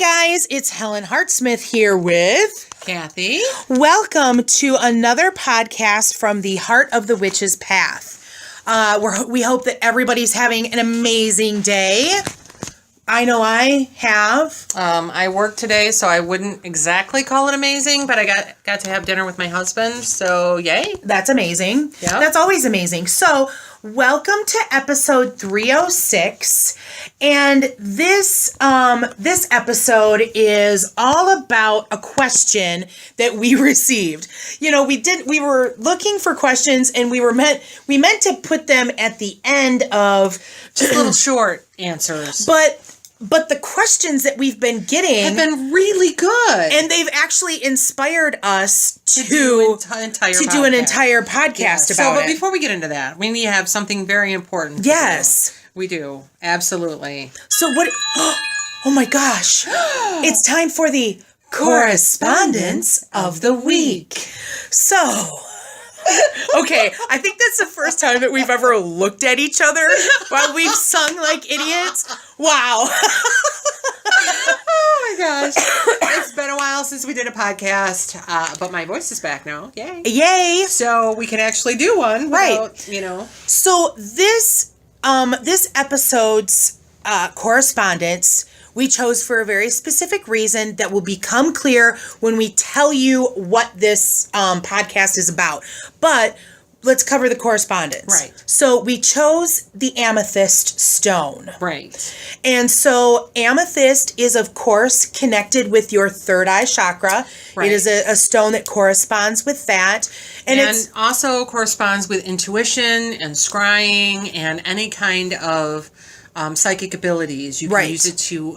guys, it's Helen Hartsmith here with Kathy. Welcome to another podcast from the Heart of the Witch's Path. We hope that everybody's having an amazing day. I know I have. I worked today, so I wouldn't exactly call it amazing, but I got to have dinner with my husband, so yay. That's amazing. Yeah. That's always amazing. So, welcome to episode 306. And this episode is all about a question that we received. You know, we were looking for questions and we meant to put them at the end of just little short answers. But the questions that we've been getting have been really good. And they've actually inspired us to do an entire podcast about it. But before we get into that, we have something very important. Yes. We do. Absolutely. So what... Oh my gosh. It's time for the Correspondence of the Week. So... Okay, I think that's the first time that we've ever looked at each other while we've sung like idiots. Wow. Oh my gosh. It's been a while since we did a podcast, but my voice is back now. Yay. Yay. So we can actually do one without, So this episode's correspondence we chose for a very specific reason that will become clear when we tell you what this podcast is about. But let's cover the correspondence. Right. So we chose the amethyst stone. Right. And so amethyst is, of course, connected with your third eye chakra. Right. It is a stone that corresponds with that. And it also corresponds with intuition and scrying and any kind of psychic abilities. You can use it to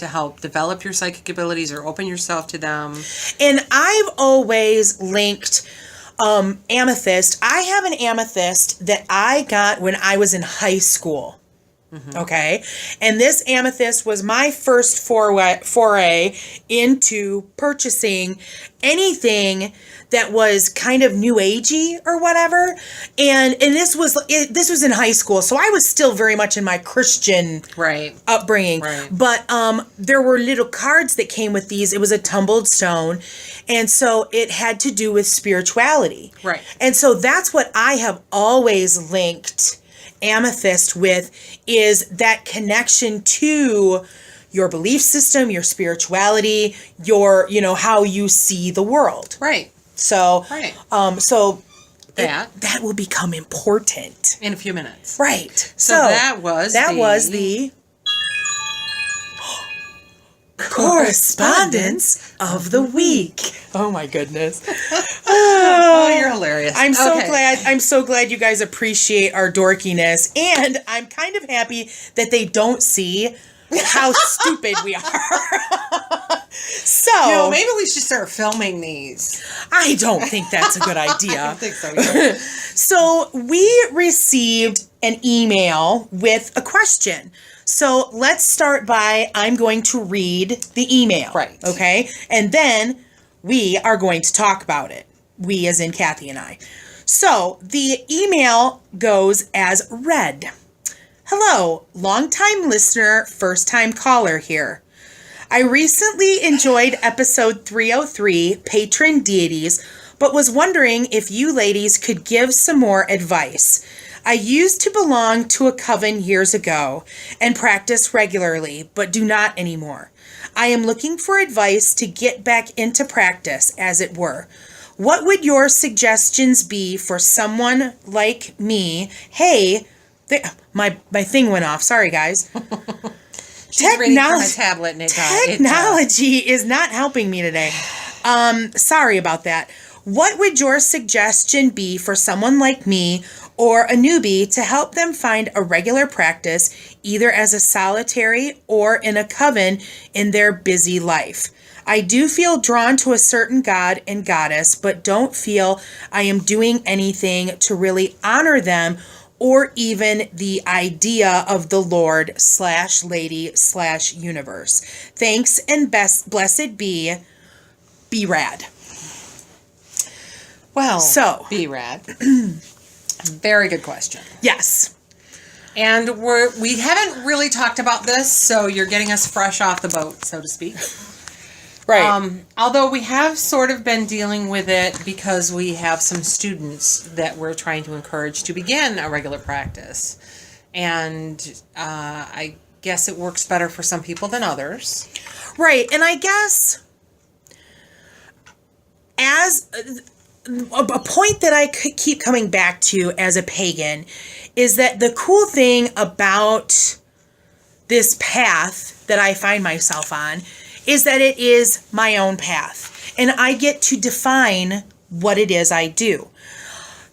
help develop your psychic abilities or open yourself to them. And I've always linked amethyst. I have an amethyst that I got when I was in high school. Mm-hmm. Okay. And this amethyst was my first foray into purchasing anything that was kind of new agey or whatever. And this was in high school. So I was still very much in my Christian upbringing. Right. But there were little cards that came with these. It was a tumbled stone. And so it had to do with spirituality. Right. And so that's what I have always linked amethyst with, is that connection to your belief system, your spirituality, your, how you see the world. Right. So, that will become important in a few minutes. Right. So that was the Correspondence of the Week. Oh my goodness. Oh, you're hilarious. I'm so glad you guys appreciate our dorkiness, and I'm kind of happy that they don't see how stupid we are. So maybe we should start filming these. I don't think that's a good idea. I don't think so either. So we received an email with a question. So let's start by, I'm going to read the email. Right. Okay? And then we are going to talk about it. We as in Kathy and I. So the email goes as read. Hello, long-time listener, first-time caller here. I recently enjoyed episode 303, Patron Deities, but was wondering if you ladies could give some more advice. I used to belong to a coven years ago and practice regularly, but do not anymore. I am looking for advice to get back into practice, as it were. What would your suggestions be for someone like me? Hey, my thing went off. Sorry, guys. She's reading from a tablet, and technology is not helping me today. Sorry about that. What would your suggestion be for someone like me or a newbie to help them find a regular practice, either as a solitary or in a coven in their busy life? I do feel drawn to a certain god and goddess, but don't feel I am doing anything to really honor them or even the idea of the Lord/Lady/universe. Thanks, and blessed be rad. Well, so be rad. Very good question. Yes. And we haven't really talked about this, so you're getting us fresh off the boat, so to speak. Right. Although we have sort of been dealing with it because we have some students that we're trying to encourage to begin a regular practice. And I guess it works better for some people than others. Right. And I guess as a point that I could keep coming back to as a pagan is that the cool thing about this path that I find myself on is that it is my own path. And I get to define what it is I do.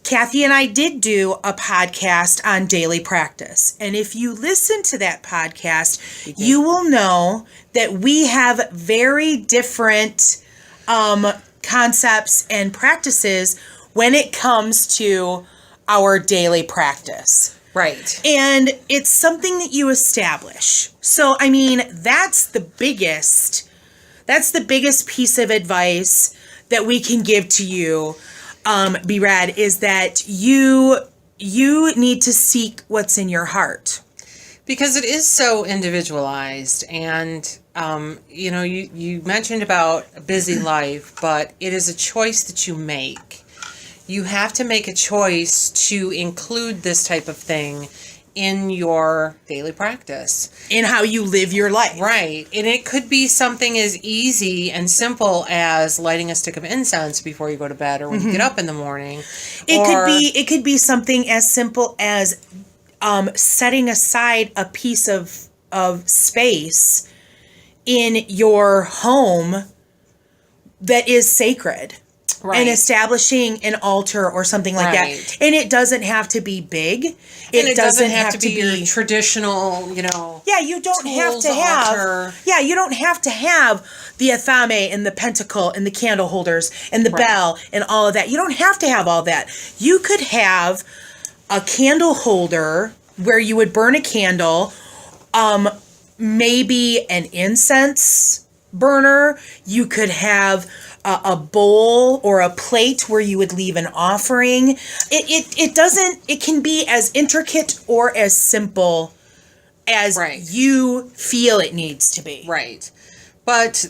Kathy and I did do a podcast on daily practice. And if you listen to that podcast, you will know that we have very different concepts and practices when it comes to our daily practice. Right. And it's something that you establish. So, I mean, that's the biggest piece of advice that we can give to you, B-Rad, is that you need to seek what's in your heart. Because it is so individualized. And, you mentioned about a busy life, but it is a choice that you make. You have to make a choice to include this type of thing in your daily practice. In how you live your life. Right. And it could be something as easy and simple as lighting a stick of incense before you go to bed or when you get up in the morning. It could be something as simple as setting aside a piece of space in your home that is sacred. Right. And establishing an altar or something like that. And it doesn't have to be big. It doesn't have to be your traditional, Yeah, you don't have to have altar. Yeah, you don't have to have the athame and the pentacle and the candle holders and the bell and all of that. You don't have to have all that. You could have a candle holder where you would burn a candle, maybe an incense burner. You could have a bowl or a plate where you would leave an offering. It can be as intricate or as simple as you feel it needs to be. Right. But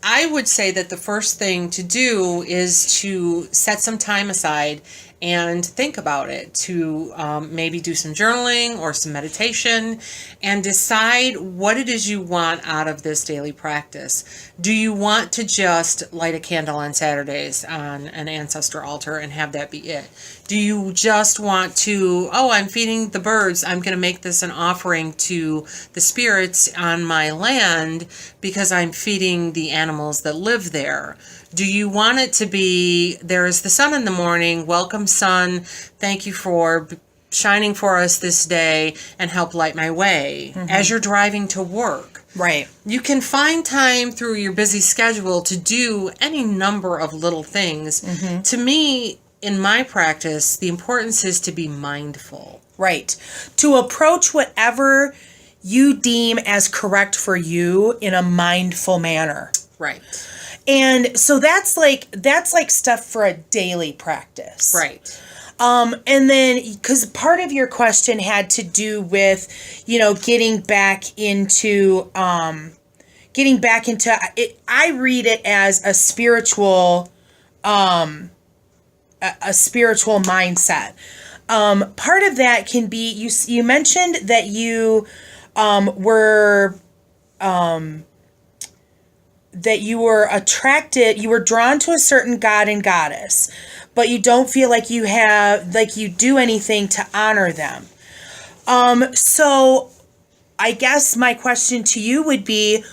I would say that the first thing to do is to set some time aside and think about it, to maybe do some journaling or some meditation and decide what it is you want out of this daily practice. Do you want to just light a candle on Saturdays on an ancestor altar and have that be it? Do you just want to, I'm feeding the birds, I'm going to make this an offering to the spirits on my land because I'm feeding the animals that live there? Do you want it to be, there is the sun in the morning, welcome sun, thank you for shining for us this day and help light my way as you're driving to work? Right. You can find time through your busy schedule to do any number of little things. To me, in my practice, the importance is to be mindful. Right. To approach whatever you deem as correct for you in a mindful manner. Right. And so that's like stuff for a daily practice. Right. And then, because part of your question had to do with, getting back into it. I read it as a spiritual mindset. Part of that can be, you mentioned that you were attracted, you were drawn to a certain god and goddess, but you don't feel like you do anything to honor them. So I guess my question to you would be,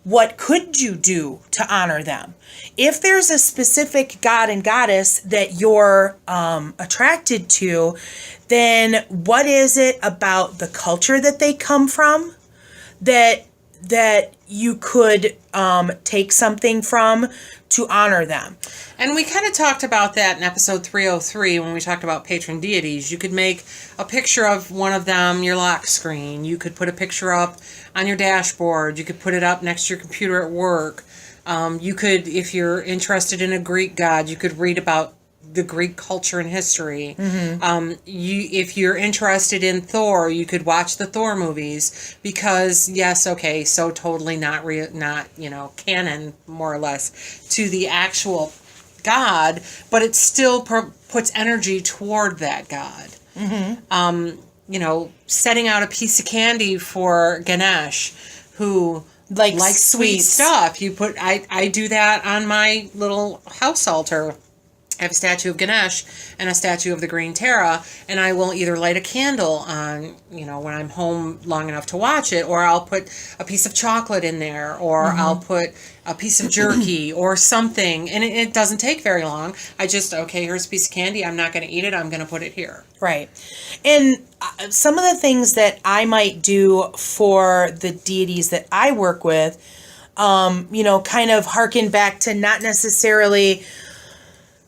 what could you do to honor them? If there's a specific god and goddess that you're attracted to, then what is it about the culture that they come from that you could take something from to honor them? And we kind of talked about that in episode 303 when we talked about patron deities. You could make a picture of one of them, your lock screen. You could put a picture up on your dashboard. You could put it up next to your computer at work. You could, if you're interested in a Greek god, you could read about the Greek culture and history. If you're interested in Thor, you could watch the Thor movies because yes, okay, so totally not canon more or less to the actual god, but it still puts energy toward that god. Setting out a piece of candy for Ganesh, who likes sweet stuff. I do that on my little house altar. I have a statue of Ganesh and a statue of the Green Terra, and I will either light a candle on, when I'm home long enough to watch it, or I'll put a piece of chocolate in there, or I'll put a piece of jerky or something, and it doesn't take very long. I just, okay, here's a piece of candy. I'm not going to eat it. I'm going to put it here. Right. And some of the things that I might do for the deities that I work with, kind of harken back to not necessarily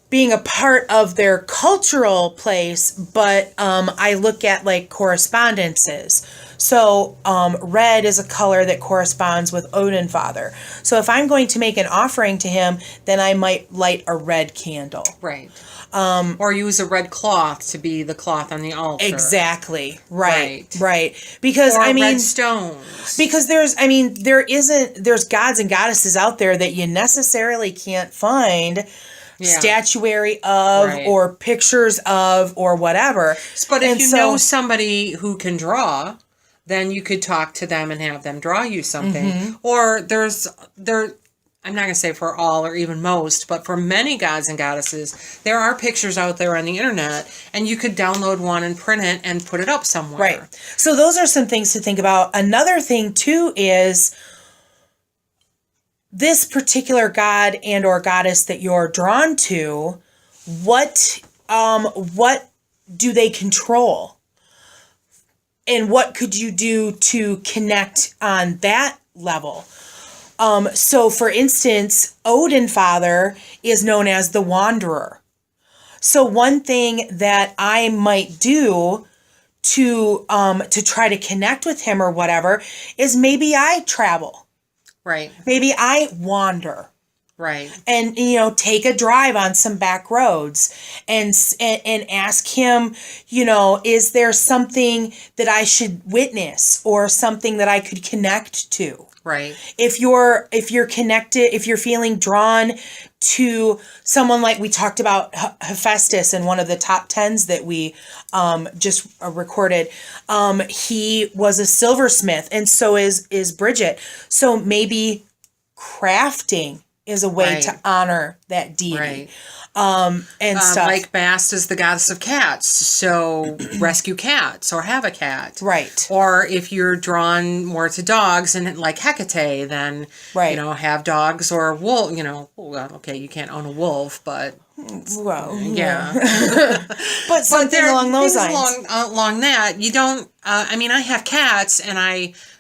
being a part of their cultural place, but I look at like correspondences. So red is a color that corresponds with Odin Father. So if I'm going to make an offering to him, then I might light a red candle. Right. Or use a red cloth to be the cloth on the altar. Exactly. Right. Because red stones. Because there's gods and goddesses out there that you necessarily can't find statuary of or pictures of or whatever. But if you know somebody who can draw, then you could talk to them and have them draw you something. Or I'm not going to say for all or even most, but for many gods and goddesses, there are pictures out there on the internet, and you could download one and print it and put it up somewhere. Right. So those are some things to think about. Another thing too is this particular god and or goddess that you're drawn to, what do they control? And what could you do to connect on that level? So for instance, Odin Father is known as the Wanderer. So one thing that I might do to try to connect with him or whatever is maybe I travel. Right. Maybe I wander. Right. And, take a drive on some back roads and ask him, is there something that I should witness or something that I could connect to? Right. If you're connected, if you're feeling drawn to someone like we talked about Hephaestus in one of the top 10s that we just recorded, he was a silversmith, and so is Bridget. So maybe crafting is a way to honor that deity. And stuff. Like Bast is the goddess of cats, so rescue cats or have a cat. Right. Or if you're drawn more to dogs and like Hecate, then, have dogs or wolf, well, okay, you can't own a wolf, but... Well, yeah. But something along those lines. Along that, you don't... I have cats, and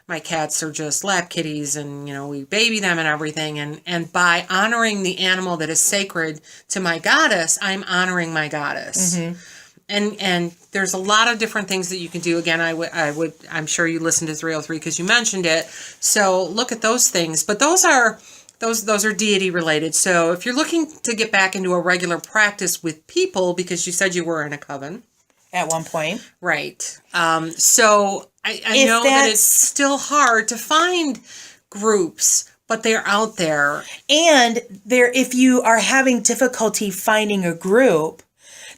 my cats are just lap kitties, and we baby them and everything, and by honoring the animal that is sacred to my goddess, I'm honoring my goddess. And there's a lot of different things that you can do. Again, I'm sure you listened to 303 because you mentioned it. So look at those things, but those are deity related. So if you're looking to get back into a regular practice with people, because you said you were in a coven at one point, right? So I know that it's still hard to find groups, but they're out there. And if you are having difficulty finding a group,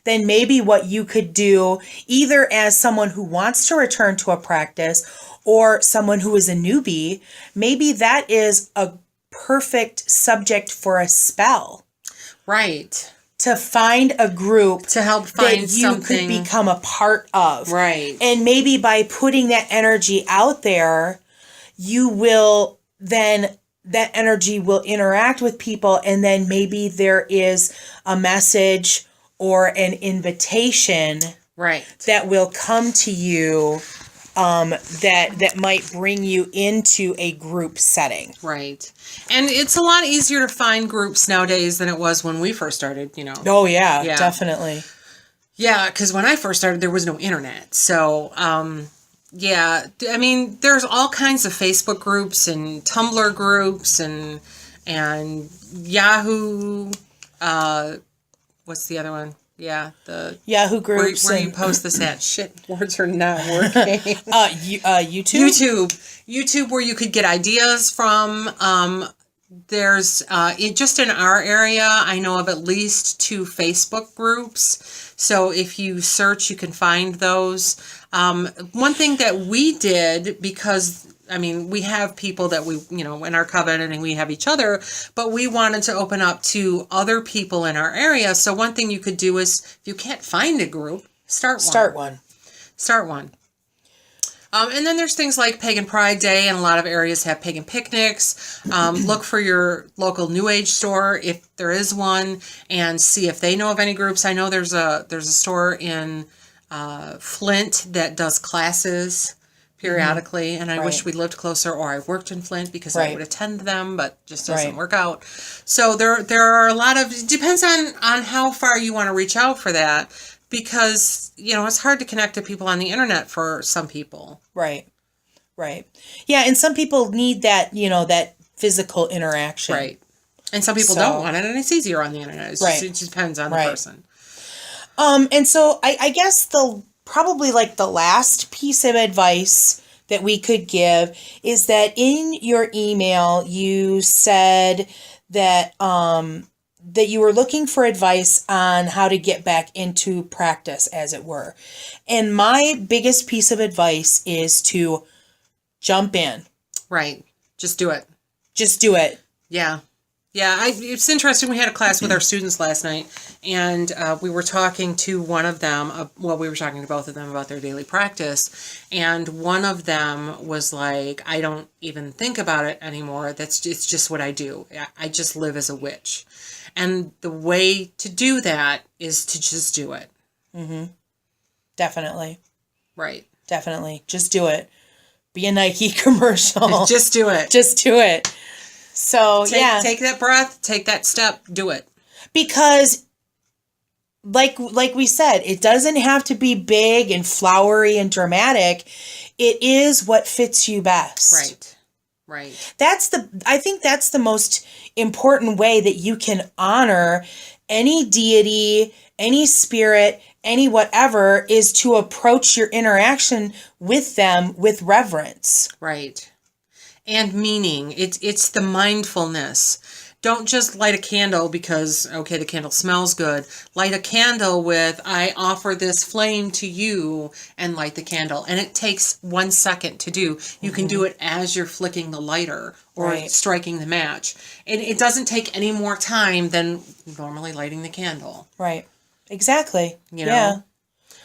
then maybe what you could do, either as someone who wants to return to a practice or someone who is a newbie, maybe that is a perfect subject for a spell. Right. To find a group to help find that you could become a part of. Right. And maybe by putting that energy out there, you will then, that energy will interact with people, and then maybe there is a message or an invitation that will come to you that might bring you into a group setting. Right. And it's a lot easier to find groups nowadays than it was when we first started, Oh, yeah. Definitely. Yeah, because when I first started, there was no internet. So, there's all kinds of Facebook groups and Tumblr groups and Yahoo what's the other one? Yeah, the Yahoo groups. Where you post this at. Shit, words are not working. YouTube? YouTube, where you could get ideas from. There's, just in our area, I know of at least 2 Facebook groups. So if you search, you can find those. One thing that we did, because we have people that we, in our covenant, and we have each other, but we wanted to open up to other people in our area. So one thing you could do is, if you can't find a group, start one. And then there's things like Pagan Pride Day, and a lot of areas have pagan picnics. Look for your local New Age store, if there is one, and see if they know of any groups. I know there's a store in Flint that does classes periodically, and I wish we lived closer, or I worked in Flint, because I would attend them, but just doesn't work out. So there are a lot of, it depends on how far you want to reach out for that, because it's hard to connect to people on the internet for some people. Right. Yeah, and some people need that, that physical interaction. Right. And some people don't want it, and it's easier on the internet. It just depends on the person. And so I guess probably the last piece of advice that we could give is that in your email you said that that you were looking for advice on how to get back into practice, as it were. And my biggest piece of advice is to jump in. Right. Just do it. Yeah. Yeah, it's interesting. We had a class with our students last night, and we were talking to one of them. We were talking to both of them about their daily practice, and one of them was like, "I don't even think about it anymore. It's just what I do. I just live as a witch," and the way to do that is to just do it. Mm-hmm. Definitely. Right. Definitely, just do it. Be a Nike commercial. Just do it. Just do it. So, take that breath, take that step, do it. Because like we said, it doesn't have to be big and flowery and dramatic. It is what fits you best. Right. I think that's the most important way that you can honor any deity, any spirit, any whatever, is to approach your interaction with them with reverence. Right. And meaning. It's the mindfulness. Don't just light a candle because, okay, the candle smells good. Light a candle with, I offer this flame to you, and light the candle. And it takes 1 second to do. You can do it as you're flicking the lighter or striking the match. And it doesn't take any more time than normally lighting the candle. Right. Exactly. Yeah.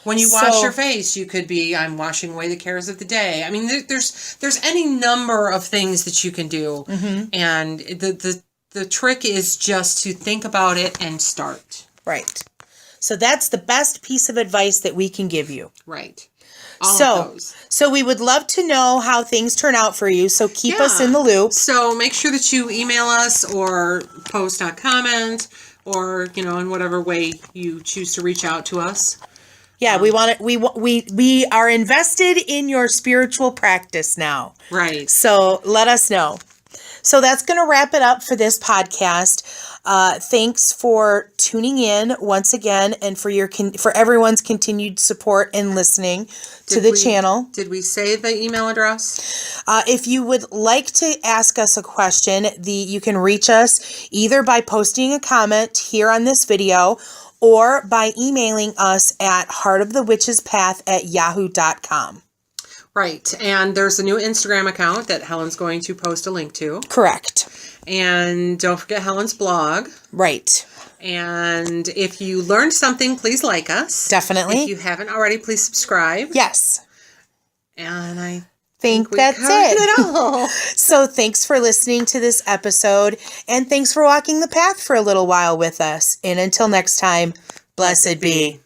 When you wash your face, you could be, I'm washing away the cares of the day. There's any number of things that you can do. Mm-hmm. And the trick is just to think about it and start. Right. So that's the best piece of advice that we can give you. Right. All of those. So we would love to know how things turn out for you. So keep us in the loop. So make sure that you email us or post a comment or, in whatever way you choose to reach out to us. Yeah, we are invested in your spiritual practice now. Right. So let us know. So that's going to wrap it up for this podcast. Thanks for tuning in once again, and for everyone's continued support and listening to the channel. Did we say the email address? If you would like to ask us a question, you can reach us either by posting a comment here on this video, or by emailing us at heartofthewitchespath@yahoo.com. Right. And there's a new Instagram account that Helen's going to post a link to. Correct. And don't forget Helen's blog. Right. And if you learned something, please like us. Definitely. If you haven't already, please subscribe. Yes. And I think that's it. So thanks for listening to this episode, and thanks for walking the path for a little while with us. And until next time, blessed be.